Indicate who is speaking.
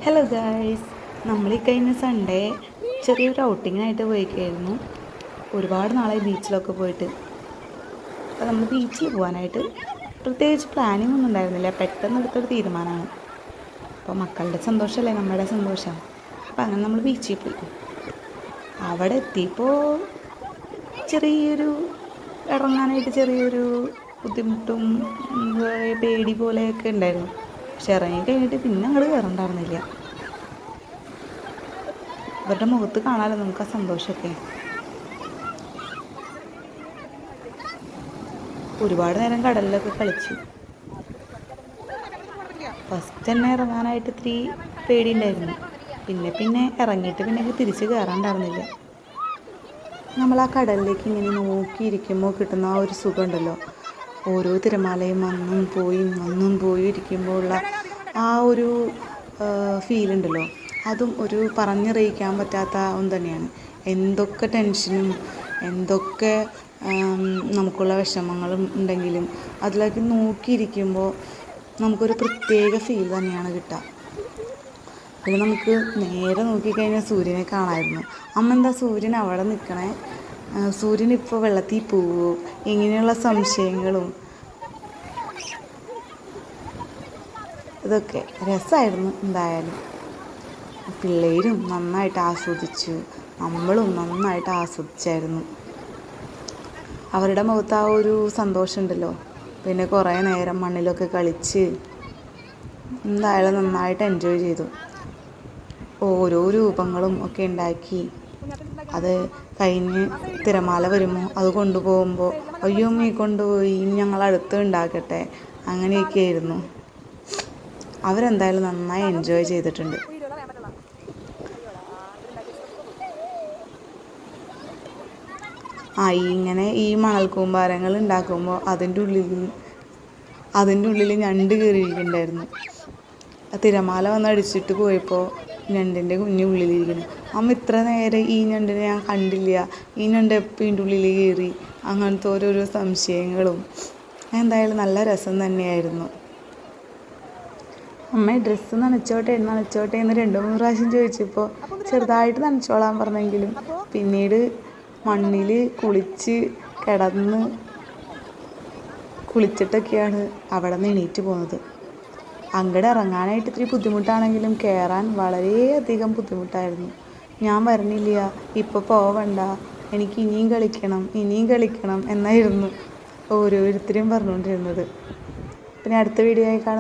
Speaker 1: Hello guys, നമ്മൾ ഈ കഴിഞ്ഞ സൺഡേ ചെറിയൊരു ഔട്ടിങ്ങിനായിട്ട് പോയിക്കായിരുന്നു. ഒരുപാട് നാളായി ബീച്ചിലൊക്കെ പോയിട്ട്. അപ്പോൾ നമ്മൾ ബീച്ചിൽ പോകാനായിട്ട് പ്രത്യേകിച്ച് പ്ലാനിങ് ഒന്നും ഉണ്ടായിരുന്നില്ല, പെട്ടെന്ന് എടുത്തൊരു തീരുമാനമാണ്. അപ്പോൾ മക്കളുടെ സന്തോഷമല്ലേ നമ്മുടെ സന്തോഷം. അപ്പോൾ അങ്ങനെ നമ്മൾ ബീച്ചിൽ പോയി. അവിടെ എത്തിയപ്പോൾ ചെറിയൊരു ഇറങ്ങാനായിട്ട് ചെറിയൊരു ബുദ്ധിമുട്ടും പേടി പോലെയൊക്കെ ഉണ്ടായിരുന്നു. പക്ഷെ ഇറങ്ങി കഴിഞ്ഞിട്ട് പിന്നെ അങ്ങോട്ട് കയറണ്ടായിരുന്നില്ല. ഇവരുടെ മുഖത്ത് കാണാമല്ലോ നമുക്ക് ആ സന്തോഷമൊക്കെ. ഒരുപാട് നേരം കടലിലൊക്കെ കളിച്ചു. ഫസ്റ്റ് തന്നെ ഇറങ്ങാനായിട്ട് ഇത്തിരി പേടിയുണ്ടായിരുന്നു. പിന്നെ ഇറങ്ങിയിട്ട് പിന്നെ തിരിച്ച് കയറാണ്ടായിരുന്നില്ല. നമ്മൾ ആ കടലിലേക്ക് ഇങ്ങനെ നോക്കിയിരിക്കുമ്പോൾ കിട്ടുന്ന ആ ഒരു സുഖമുണ്ടല്ലോ, ഓരോ തിരമാലയും വന്നും പോയി ഇരിക്കുമ്പോൾ ഉള്ള ആ ഒരു ഫീലുണ്ടല്ലോ, അതും ഒരു പറഞ്ഞറിയിക്കാൻ പറ്റാത്ത ഒന്ന് തന്നെയാണ്. എന്തൊക്കെ ടെൻഷനും എന്തൊക്കെ നമുക്കുള്ള വിഷമങ്ങളും ഉണ്ടെങ്കിലും അതിലേക്ക് നോക്കിയിരിക്കുമ്പോൾ നമുക്കൊരു പ്രത്യേക ഫീൽ തന്നെയാണ് കിട്ടുക. പിന്നെ നമുക്ക് നേരെ നോക്കിക്കഴിഞ്ഞാൽ സൂര്യനെ കാണാമായിരുന്നു. അമ്മ എന്താ സൂര്യൻ അവിടെ നിൽക്കണേ, സൂര്യൻ ഇപ്പോൾ വെള്ളത്തിൽ പോവോ, ഇങ്ങനെയുള്ള സംശയങ്ങളും ഇതൊക്കെ രസമായിരുന്നു. എന്തായാലും പിള്ളേരും നന്നായിട്ട് ആസ്വദിച്ചു, നമ്മളും നന്നായിട്ട് ആസ്വദിച്ചായിരുന്നു. അവരുടെ മുഖത്ത് ആ ഒരു സന്തോഷമുണ്ടല്ലോ. പിന്നെ കുറേ നേരം മണ്ണിലൊക്കെ കളിച്ച് എന്തായാലും നന്നായിട്ട് എൻജോയ് ചെയ്തു. ഓരോ രൂപങ്ങളും ഒക്കെ ഉണ്ടാക്കി അത് കഴിഞ്ഞ് തിരമാല വരുമ്പോൾ അത് കൊണ്ടുപോകുമ്പോൾ അയ്യോ അമ്മ കൊണ്ടുപോയി, ഞങ്ങൾ അടുത്ത് ഉണ്ടാക്കട്ടെ, അങ്ങനെയൊക്കെ ആയിരുന്നു. അവരെന്തായാലും നന്നായി എൻജോയ് ചെയ്തിട്ടുണ്ട്. ഇങ്ങനെ ഈ മണൽ കൂമ്പാരങ്ങൾ ഉണ്ടാക്കുമ്പോൾ അതിൻ്റെ ഉള്ളിൽ ഞണ്ട് കയറിയിരിക്കുന്നുണ്ടായിരുന്നു. തിരമാല വന്ന് അടിച്ചിട്ട് പോയപ്പോൾ ഞണ്ടിൻ്റെ കുഞ്ഞ് ഉള്ളിലിരിക്കുന്നു. അമ്മ ഇത്ര നേരം ഈ ഞണ്ടിനെ ഞാൻ കണ്ടില്ല, ഈ ഞണ്ട് എപ്പോൾ ഇതിൻ്റെ ഉള്ളിൽ കയറി, അങ്ങനത്തെ ഓരോരോ സംശയങ്ങളും. എന്തായാലും നല്ല രസം തന്നെയായിരുന്നു. അമ്മ ഡ്രസ്സ് നനച്ചോട്ടെ എന്ന് 2-3 പ്രാവശ്യം ചോദിച്ചപ്പോൾ ചെറുതായിട്ട് നനച്ചോളാൻ പറഞ്ഞെങ്കിലും പിന്നീട് മണ്ണിൽ കുളിച്ചിട്ടൊക്കെയാണ് അവിടെ നിന്ന് എണീറ്റ് പോകുന്നത്. അങ്ങോട്ട് ഇറങ്ങാനായിട്ട് ഇത്തിരി ബുദ്ധിമുട്ടാണെങ്കിലും കയറാൻ വളരെയധികം ബുദ്ധിമുട്ടായിരുന്നു. ഞാൻ വരണില്ല, ഇപ്പോൾ പോവണ്ട, എനിക്ക് ഇനിയും കളിക്കണം എന്നായിരുന്നു ഓരോരുത്തരും പറഞ്ഞുകൊണ്ടിരുന്നത്. പിന്നെ അടുത്ത വീഡിയോ ആയി കാണാം.